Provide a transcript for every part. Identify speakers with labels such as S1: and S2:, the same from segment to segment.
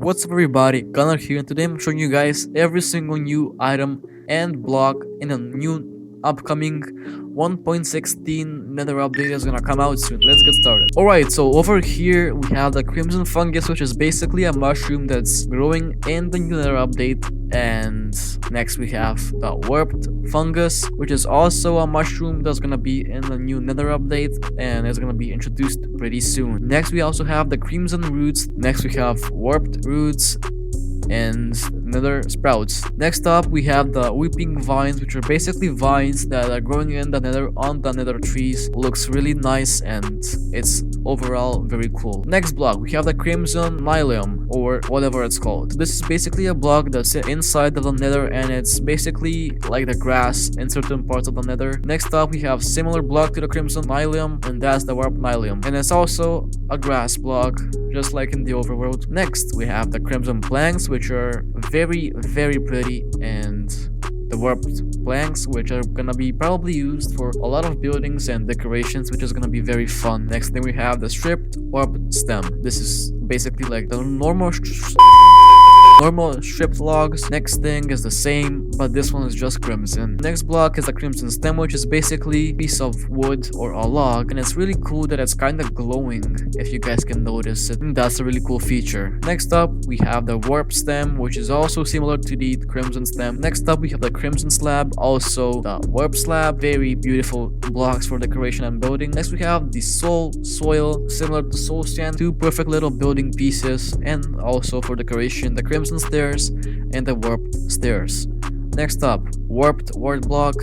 S1: What's up everybody, Gunnar here, and today I'm showing you guys every single new item and block in a new upcoming 1.16 Nether update is gonna come out soon. Let's get started. Alright, so over here we have the Crimson Fungus, which is basically a mushroom that's growing in the new Nether update. And next we have the Warped Fungus, which is also a mushroom that's gonna be in the new Nether update and is gonna be introduced pretty soon. Next we also have the Crimson Roots. Next we have Warped Roots and Nether Sprouts. Next up we have the Weeping Vines, which are basically vines that are growing in the Nether on the Nether trees. Looks really nice and it's overall very cool. Next block we have the Crimson Nylium, or whatever it's called. This is basically a block that's inside of the Nether and it's basically like the grass in certain parts of the Nether. Next up we have similar block to the Crimson Nylium, and that's the Warp Nylium, and it's also a grass block just like in the overworld. Next we have the Crimson Planks, which are very pretty, and the warped planks, which are gonna be probably used for a lot of buildings and decorations, which is gonna be very fun. Next thing we have the stripped warped stem. This is basically like the normal stripped logs. Next thing is the same, but this one is just crimson. Next block is the crimson stem, which is basically a piece of wood or a log, and it's really cool that it's kind of glowing, if you guys can notice it. That's a really cool feature. Next up we have the warp stem, which is also similar to the crimson stem. Next up we have the crimson slab, also the warp slab. Very beautiful blocks for decoration and building. Next we have the soul soil, similar to soul sand. Two perfect little building pieces, and also for decoration the crimson stairs and the warped stairs. Next up, warped ward block,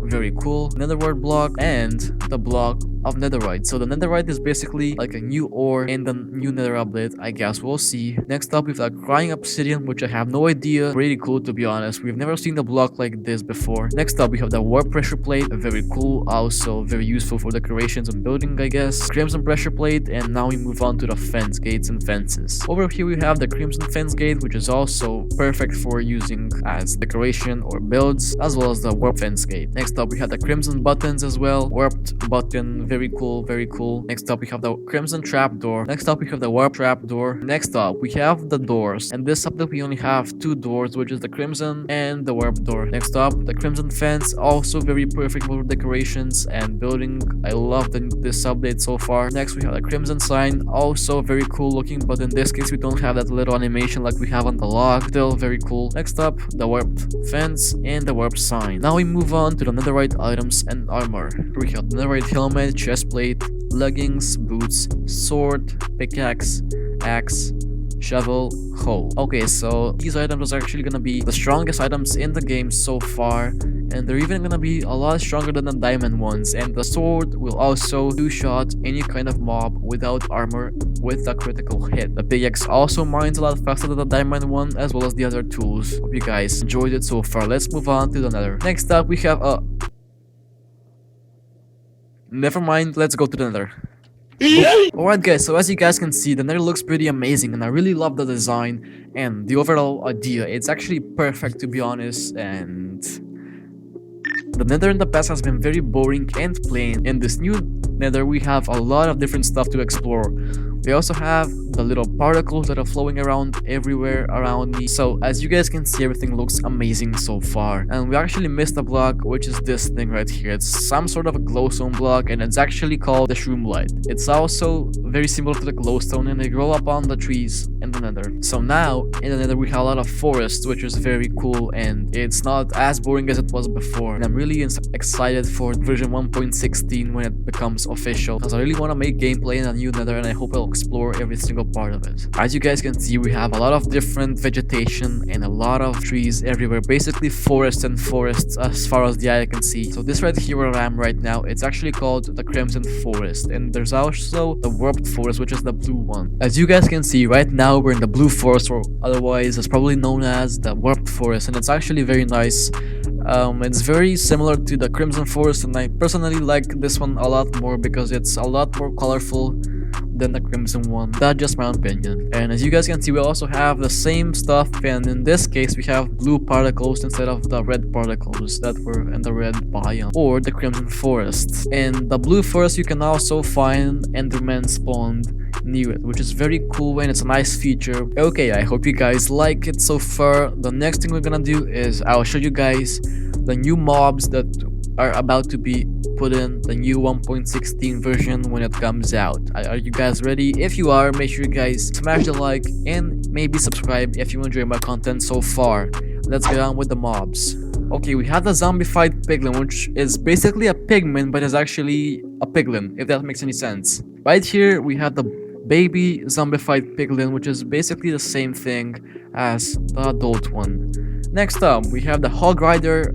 S1: very cool. Nether ward block and the block of netherite. So the netherite is basically like a new ore in the new Nether update, I guess we'll see. Next up we've got crying obsidian, which I have no idea. Pretty cool, to be honest. We've never seen the block like this before. Next up we have the warp pressure plate, very cool, also very useful for decorations and building, I guess. Crimson pressure plate, and now we move on to the fence gates and fences. Over here we have the crimson fence gate, which is also perfect for using as decoration or builds, as well as the warp fence gate. Next up we have the crimson buttons as well. Warped button, very cool. Next up we have the crimson trapdoor. Next up we have the warp trapdoor. Next up we have the doors, and this update we only have two doors, which is the crimson and the warp door. Next up the crimson fence, also very perfect for decorations and building. I love this update so far. Next we have the crimson sign, also very cool looking, but in this case we don't have that little animation like we have on the log. Still very cool. Next up the warped fence and the warp sign. Now we move on to the netherite items and armor. We have the netherite helmet, chest plate, leggings, boots, sword, pickaxe, axe, shovel, hoe. Okay, so these items are actually gonna be the strongest items in the game so far, and they're even gonna be a lot stronger than the diamond ones. And the sword will also two-shot any kind of mob without armor with a critical hit. The pickaxe also mines a lot faster than the diamond one, as well as the other tools. Hope you guys enjoyed it so far. Let's move on to the nether. Next up we have a never mind, let's go to the nether. Alright guys, so as you guys can see, the nether looks pretty amazing, and I really love the design and the overall idea. It's actually perfect, to be honest, and the nether in the past has been very boring and plain. In this new nether we have a lot of different stuff to explore. We also have the little particles that are flowing around everywhere around me. So as you guys can see, everything looks amazing so far. And we actually missed a block, which is this thing right here. It's some sort of a glowstone block, and it's actually called the shroom light. It's also very similar to the glowstone, and they grow up on the trees in the nether. So now in the nether we have a lot of forest, which is very cool, and it's not as boring as it was before. And I'm really excited for version 1.16 when it becomes official, because I really want to make gameplay in the new nether, and I hope I'll explore every single part of it. As you guys can see, we have a lot of different vegetation and a lot of trees everywhere, basically forests and forests as far as the eye can see. So this right here where I am right now, it's actually called the Crimson Forest, and there's also the Warped Forest, which is the blue one. As you guys can see, right now we're in the blue forest, or otherwise it's probably known as the Warped Forest, and it's actually very nice. It's very similar to the Crimson Forest, and I personally like this one a lot more because it's a lot more colorful. than the crimson one. That's just my opinion. And as you guys can see, we also have the same stuff, and in this case we have blue particles instead of the red particles that were in the red biome or the crimson forest. In the blue forest you can also find endermen spawned near it, which is very cool and it's a nice feature. Okay, I hope you guys like it so far. The next thing we're gonna do is I'll show you guys the new mobs that are about to be put in the new 1.16 version when it comes out. Are you guys ready? If you are, make sure you guys smash the like and maybe subscribe if you enjoy my content so far. Let's get on with the mobs. Okay, we have the zombified piglin, which is basically a pigman but is actually a piglin, if that makes any sense. Right here we have the baby zombified piglin, which is basically the same thing as the adult one. Next up, we have the hog rider.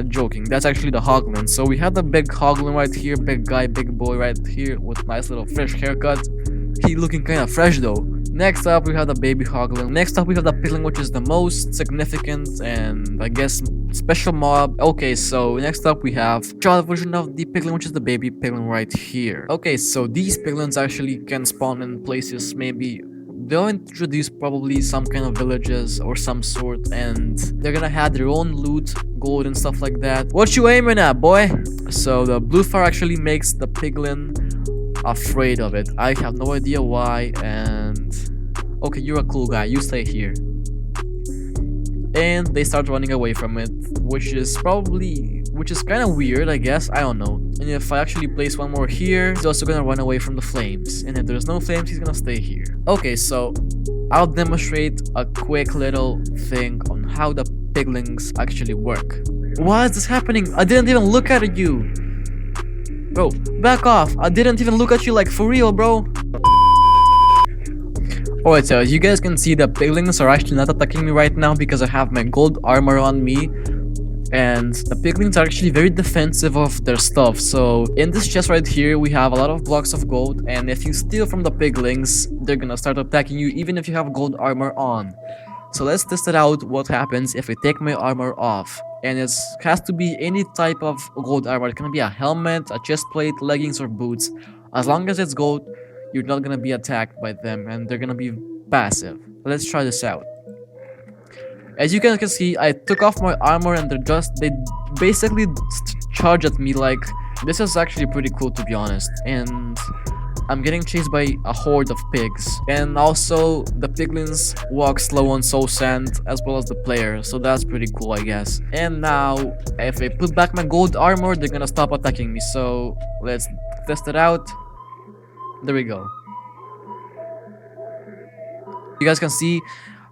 S1: Joking, that's actually the hoglin. So we have the big hoglin right here, big guy, big boy right here with nice little fresh haircut. He looking kind of fresh though. Next up, we have the baby hoglin. Next up, we have the piglin, which is the most significant and I guess special mob. Okay, so next up we have child version of the piglin, which is the baby piglin right here. Okay, so these piglins actually can spawn in places maybe they'll introduce probably some kind of villages or some sort, and they're gonna have their own loot, gold and stuff like that. What you aiming at, boy? So the blue fire actually makes the piglin afraid of it. I have no idea why, and okay, you're a cool guy, you stay here. And they start running away from it, which is kind of weird, I guess. I don't know. And if I actually place one more here, he's also gonna run away from the flames. And if there's no flames, he's gonna stay here. Okay, so I'll demonstrate a quick little thing on how the piglins actually work. Why is this happening? I didn't even look at you. Bro, back off. I didn't even look at you, like, for real, bro. Alright, so as you guys can see, the piglins are actually not attacking me right now because I have my gold armor on me. And the piglins are actually very defensive of their stuff. So in this chest right here, we have a lot of blocks of gold. And if you steal from the piglins, they're gonna start attacking you even if you have gold armor on. So let's test it out what happens if I take my armor off. And it has to be any type of gold armor. It can be a helmet, a chest plate, leggings, or boots. As long as it's gold, you're not gonna be attacked by them and they're gonna be passive. Let's try this out. As you guys can see, I took off my armor and they basically charge at me. Like, this is actually pretty cool, to be honest. And I'm getting chased by a horde of pigs. And also, the piglins walk slow on soul sand as well as the player. So that's pretty cool, I guess. And now, if I put back my gold armor, they're gonna stop attacking me. So let's test it out. There we go. You guys can see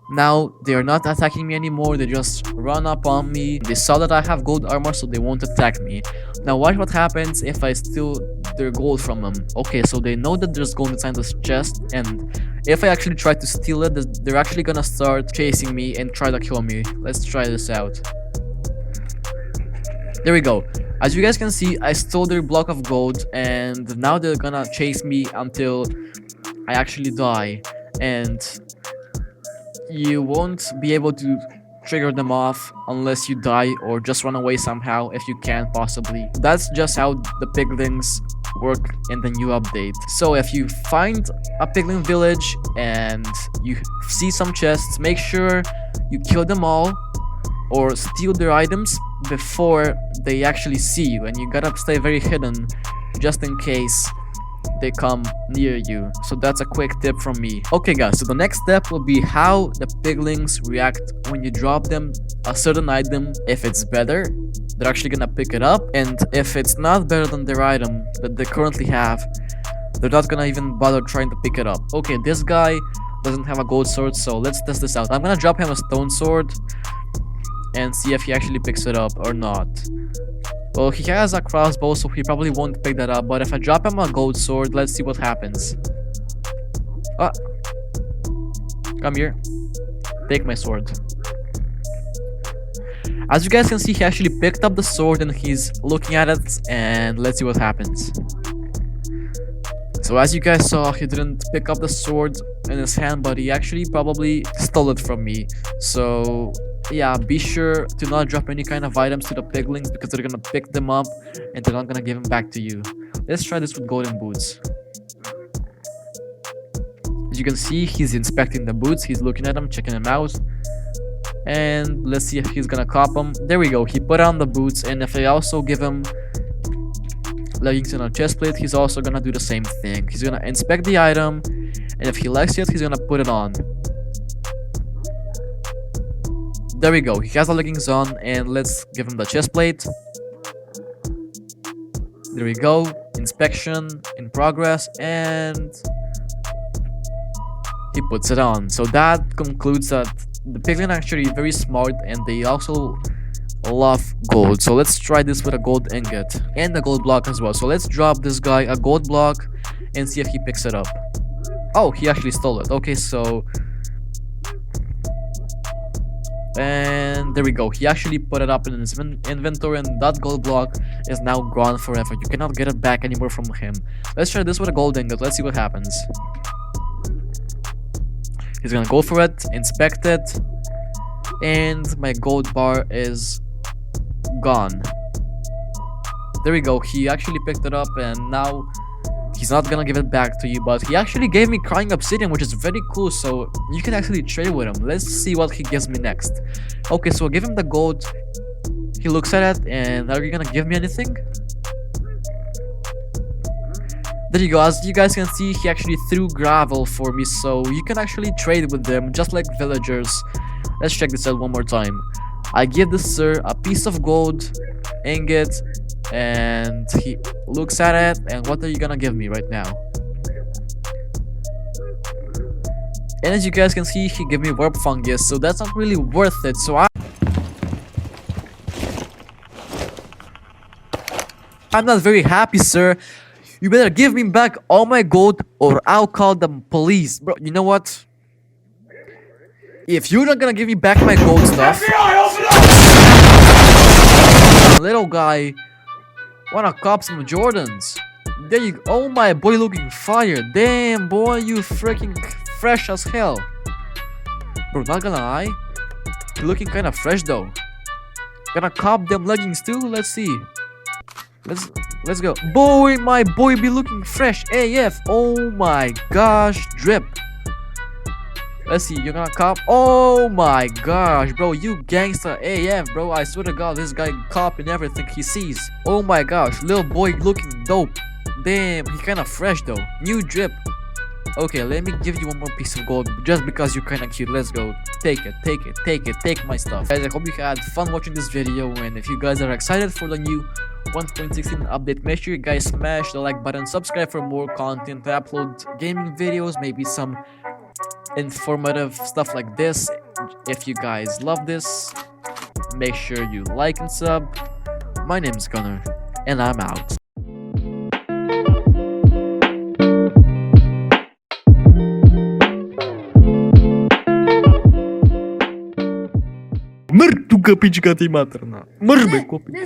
S1: now they are not attacking me anymore. They just run up on me. They saw that I have gold armor, so they won't attack me. Now watch what happens if I steal their gold from them. Okay, so they know that there's gold inside this chest, and if I actually try to steal it, they're actually gonna start chasing me and try to kill me. Let's try this out. There we go. As you guys can see, I stole their block of gold, and now they're gonna chase me until I actually die. And you won't be able to trigger them off unless you die or just run away somehow if you can possibly. That's just how the piglins work in the new update. So if you find a piglin village and you see some chests, make sure you kill them all or steal their items before they actually see you, and you gotta stay very hidden just in case they come near you. So that's a quick tip from me. Okay guys, so the next step will be how the piglins react when you drop them a certain item. If it's better, they're actually gonna pick it up, and if it's not better than their item that they currently have, they're not gonna even bother trying to pick it up. Okay, this guy doesn't have a gold sword, so let's test this out. I'm gonna drop him a stone sword and see if he actually picks it up or not. Well, he has a crossbow, so he probably won't pick that up, but if I drop him a gold sword, let's see what happens. Ah! Come here. Take my sword. As you guys can see, he actually picked up the sword and he's looking at it, and let's see what happens. So as you guys saw, he didn't pick up the sword in his hand, but he actually probably stole it from me. So yeah, be sure to not drop any kind of items to the piglins because they're gonna pick them up and they're not gonna give them back to you. Let's try this with golden boots. As you can see, he's inspecting the boots, he's looking at them, checking them out. And let's see if he's gonna cop them. There we go, he put on the boots, and if I also give him leggings and a chest plate, he's also gonna do the same thing. He's gonna inspect the item, and if he likes it, he's gonna put it on. There we go, he has the leggings on, and let's give him the chest plate. There we go, inspection in progress, and he puts it on. So that concludes that the piglin are actually very smart, and they also love gold. So let's try this with a gold ingot and a gold block as well. So let's drop this guy a gold block and see if he picks it up. Oh, he actually stole it. Okay, so and there we go, he actually put it up in his inventory, and that gold block is now gone forever. You cannot get it back anymore from him. Let's try this with a gold ingot. Let's see what happens. He's gonna go for it, inspect it, and my gold bar is gone. There we go, he actually picked it up, and now he's not gonna give it back to you, but he actually gave me crying obsidian, which is very cool, so you can actually trade with him. Let's see what he gives me next. Okay, so I give him the gold, he looks at it, and are you gonna give me anything? There you go, as you guys can see, he actually threw gravel for me, so you can actually trade with them just like villagers. Let's check this out one more time. I give this sir a piece of gold ingot, and he looks at it, and what are you gonna give me right now? And as you guys can see, he gave me warp fungus, so that's not really worth it. So I'm not very happy, sir. You better give me back all my gold, or I'll call the police. Bro, you know what? If you're not gonna give me back my gold stuff, little guy wanna cop some Jordans. There you go. Oh my boy, looking fire. Damn boy, you freaking fresh as hell. Bro, not gonna lie, you're looking kinda fresh though. Gonna cop them leggings too? Let's see. Let's go. Boy, my boy be looking fresh AF. Oh my gosh, drip. Let's see, you're gonna cop. Oh my gosh, bro, you gangsta AF, bro. I swear to God, this guy copying everything he sees. Oh my gosh, little boy looking dope. Damn, he kinda fresh though. New drip. Okay, let me give you one more piece of gold just because you're kinda cute. Let's go. Take it, take it, take it, take my stuff. Guys, I hope you had fun watching this video, and if you guys are excited for the new 1.16 update, make sure you guys smash the like button, subscribe for more content. I upload gaming videos, maybe some informative stuff like this. If you guys love this, make sure you like and sub. My name's Gunnar, and I'm out. Мр, тука пичка ти матерна. Мр бе копи.